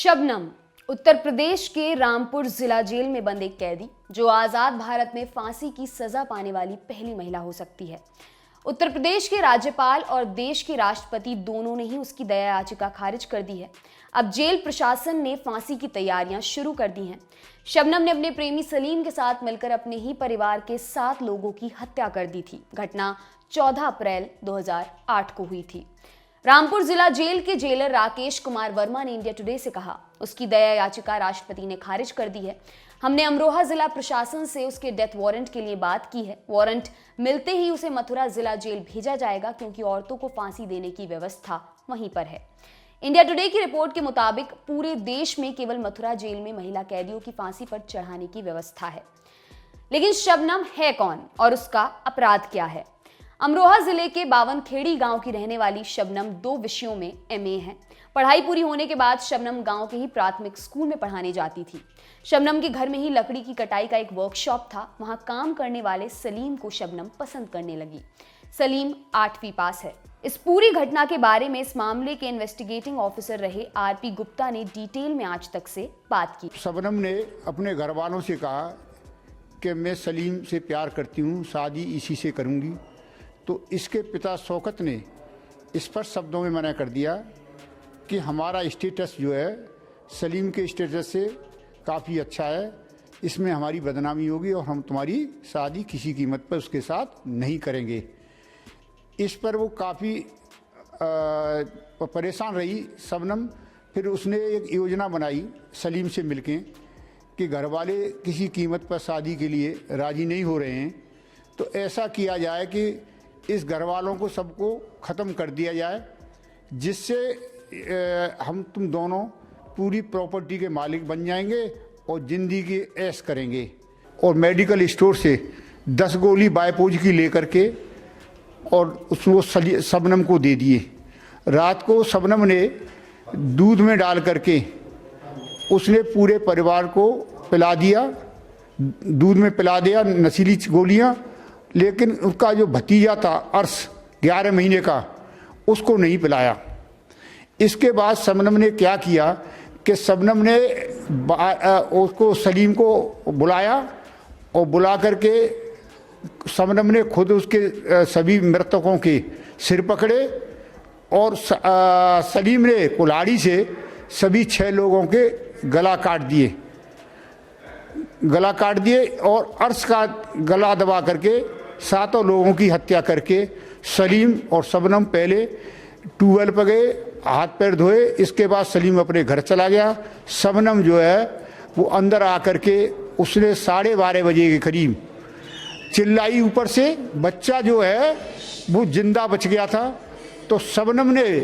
शबनम उत्तर प्रदेश के रामपुर जिला जेल में बंद एक कैदी जो आजाद भारत में फांसी की सजा पाने वाली पहली महिला हो सकती है। उत्तर प्रदेश के राज्यपाल और देश के राष्ट्रपति दोनों ने ही उसकी दया याचिका खारिज कर दी है। अब जेल प्रशासन ने फांसी की तैयारियां शुरू कर दी हैं। शबनम ने अपने प्रेमी सलीम के साथ मिलकर अपने ही परिवार के 7 लोगों की हत्या कर दी थी। घटना 14 अप्रैल 2008 को हुई थी। रामपुर जिला जेल के जेलर राकेश कुमार वर्मा ने इंडिया टुडे से कहा, उसकी दया याचिका राष्ट्रपति ने खारिज कर दी है। हमने अमरोहा जिला प्रशासन से उसके डेथ वारंट के लिए बात की है। वारंट मिलते ही उसे मथुरा जिला जेल भेजा जाएगा क्योंकि औरतों को फांसी देने की व्यवस्था वहीं पर है। इंडिया टुडे की रिपोर्ट के मुताबिक पूरे देश में केवल मथुरा जेल में महिला कैदियों की फांसी पर चढ़ाने की व्यवस्था है। लेकिन शबनम है कौन और उसका अपराध क्या है? अमरोहा जिले के बावनखेड़ी गांव की रहने वाली शबनम 2 विषयों में एमए है। पढ़ाई पूरी होने के बाद शबनम गांव के ही प्राथमिक स्कूल में पढ़ाने जाती थी। शबनम के घर में ही लकड़ी की कटाई का एक वर्कशॉप था। वहां काम करने वाले सलीम को शबनम पसंद करने लगी। सलीम 8वीं पास है। इस पूरी घटना के बारे में इस मामले के इन्वेस्टिगेटिंग ऑफिसर रहे आरपी गुप्ता ने डिटेल में आज तक से बात की। शबनम ने अपने घर वालों से कहा कि मैं सलीम से प्यार करती हूँ, शादी इसी से करूँगी। तो इसके पिता शौकत ने स्पष्ट शब्दों में मना कर दिया कि हमारा स्टेटस जो है सलीम के स्टेटस से काफ़ी अच्छा है, इसमें हमारी बदनामी होगी और हम तुम्हारी शादी किसी कीमत पर उसके साथ नहीं करेंगे। इस पर वो काफ़ी परेशान रही शबनम। फिर उसने एक योजना बनाई सलीम से मिलके कि घर वाले किसी कीमत पर शादी के लिए राज़ी नहीं हो रहे हैं, तो ऐसा किया जाए कि इस घर वालों को सबको ख़त्म कर दिया जाए, जिससे हम तुम दोनों पूरी प्रॉपर्टी के मालिक बन जाएंगे और ज़िंदगी ऐश करेंगे। और मेडिकल स्टोर से 10 गोली बायपोज की लेकर के और उसको शबनम को दे दिए। रात को शबनम ने दूध में डाल करके उसने पूरे परिवार को पिला दिया, दूध में पिला दिया नशीली गोलियां। लेकिन उसका जो भतीजा था अर्श 11 महीने का, उसको नहीं पिलाया। इसके बाद शबनम ने क्या किया कि शबनम ने उसको सलीम को बुलाया और बुला करके शबनम ने खुद उसके सभी मृतकों के सिर पकड़े और सलीम ने कुल्हाड़ी से सभी 6 लोगों के गला काट दिए और अर्श का गला दबा करके 7 लोगों की हत्या करके सलीम और शबनम पहले ट्यूबवेल पर गए, हाथ पैर धोए। इसके बाद सलीम अपने घर चला गया। शबनम जो है वो अंदर आकर के उसने 12:30 बजे के करीब चिल्लाई ऊपर से। बच्चा जो है वो जिंदा बच गया था। तो शबनम ने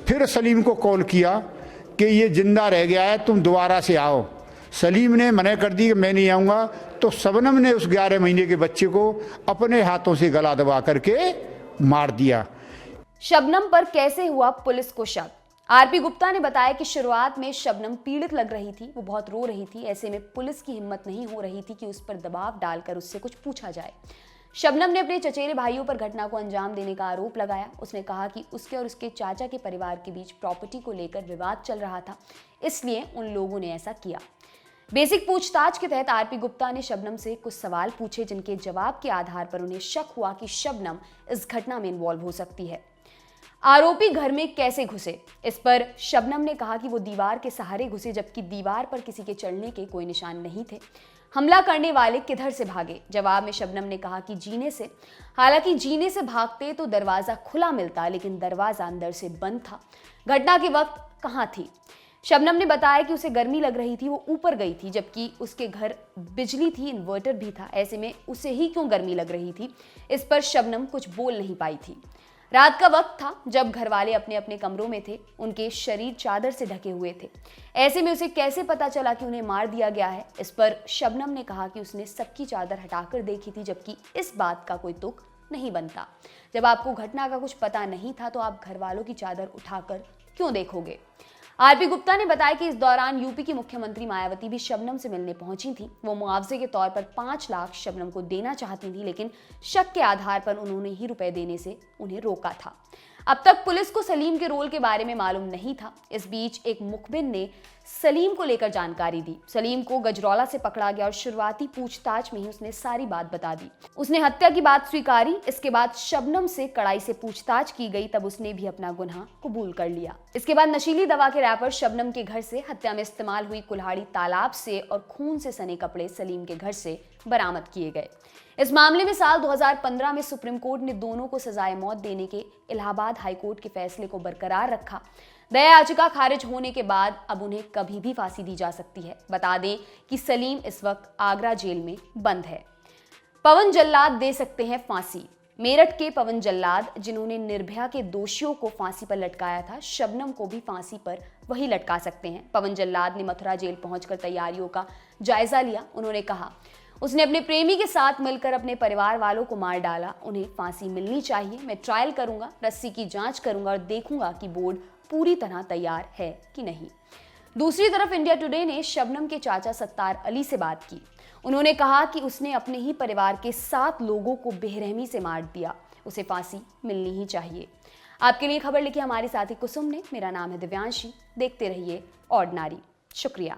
फिर सलीम को कॉल किया कि ये जिंदा रह गया है, तुम दोबारा से आओ। सलीम ने मना कर दी कि मैं नहीं आऊँगा। तो शबनम ने उस 11 महीने के बच्चे को अपने हाथों से गला दबा करके मार दिया। शबनम पर कैसे हुआ पुलिस को शक? आरपी गुप्ता ने बताया कि शुरुआत में शबनम पीड़ित लग रही थी, वो बहुत रो रही थी। ऐसे में पुलिस की हिम्मत नहीं हो रही थी कि उस पर दबाव डालकर उससे कुछ पूछा जाए। शबनम ने अपने चचेरे भाइयों पर घटना को अंजाम देने का आरोप लगाया। उसने कहा कि उसके और उसके चाचा के परिवार के बीच प्रॉपर्टी को लेकर विवाद चल रहा था, इसलिए उन लोगों ने ऐसा किया। बेसिक पूछताछ के तहत आरपी गुप्ता ने शबनम से कुछ सवाल पूछे, जिनके जवाब के आधार पर उन्हें शक हुआ कि शबनम इस घटना में इन्वॉल्व हो सकती है। आरोपी घर में कैसे घुसे? इस पर शबनम ने कहा कि वो दीवार के सहारे घुसे, जबकि दीवार पर किसी के चढ़ने के कोई निशान नहीं थे। हमला करने वाले किधर से भागे? जवाब में शबनम ने कहा कि जीने से। हालांकि जीने से भागते तो दरवाजा खुला मिलता, लेकिन दरवाजा अंदर से बंद था। घटना के वक्त कहां थी? शबनम ने बताया कि उसे गर्मी लग रही थी, वो ऊपर गई थी, जबकि उसके घर बिजली थी, इन्वर्टर भी था। ऐसे में उसे ही क्यों गर्मी लग रही थी? इस पर शबनम कुछ बोल नहीं पाई थी। रात का वक्त था जब घर वाले अपने अपने कमरों में थे। उनके शरीर चादर से ढके हुए थे। ऐसे में उसे कैसे पता चला कि उन्हें मार दिया गया है? इस पर शबनम ने कहा कि उसने सबकी चादर हटाकर देखी थी, जबकि इस बात का कोई तुक नहीं बनता। जब आपको घटना का कुछ पता नहीं था तो आप घर वालों की चादर उठाकर क्यों देखोगे? आरपी गुप्ता ने बताया कि इस दौरान यूपी की मुख्यमंत्री मायावती भी शबनम से मिलने पहुंची थी। वो मुआवजे के तौर पर 5 लाख शबनम को देना चाहती थी, लेकिन शक के आधार पर उन्होंने ही रुपए देने से उन्हें रोका था। अब तक पुलिस को सलीम के रोल के बारे में मालूम नहीं था। इस बीच एक मुखबिर ने सलीम को लेकर जानकारी दी। सलीम को गजरौला से पकड़ा गया और शुरुआती पूछताछ में ही उसने सारी बात बता दी। उसने हत्या की बात स्वीकारी। इसके बाद शबनम से कड़ाई से पूछताछ की गई, तब उसने भी अपना गुनाह कबूल कर लिया। इसके बाद नशीली दवा के रैपर शबनम के घर से, हत्या में इस्तेमाल हुई कुल्हाड़ी तालाब से और खून से सने कपड़े सलीम के घर से बरामद किए गए। इस मामले में साल 2015 में सुप्रीम कोर्ट ने दोनों को सजाए मौत देने के इलाहाबाद हाई कोर्ट के फैसले को बरकरार रखा। दया याचिका खारिज होने के बाद अब उन्हें कभी भी फांसी दी जा सकती है। बता दें कि सलीम इस वक्त आगरा जेल में बंद है। पवन जल्लाद दे सकते हैं फांसी। मेरठ के पवन जल्लाद, जिन्होंने निर्भया के दोषियों को फांसी पर लटकाया था, शबनम को भी फांसी पर वही लटका सकते हैं। पवन जल्लाद ने मथुरा जेल पहुंचकर तैयारियों का जायजा लिया। उन्होंने कहा, उसने अपने प्रेमी के साथ मिलकर अपने परिवार वालों को मार डाला। उन्हें फांसी मिलनी चाहिए। मैं ट्रायल करूंगा, रस्सी की जांच करूंगा और देखूंगा कि बोर्ड पूरी तरह तैयार है कि नहीं। दूसरी तरफ इंडिया टुडे ने शबनम के चाचा सत्तार अली से बात की। उन्होंने कहा कि उसने अपने ही परिवार के 7 लोगों को बेरहमी से मार दिया। उसे फांसी मिलनी ही चाहिए। आपके लिए खबर लिखी हमारी साथी कुसुम ने। मेरा नाम है दिव्यांशी। देखते रहिए ऑर्डिनरी। शुक्रिया।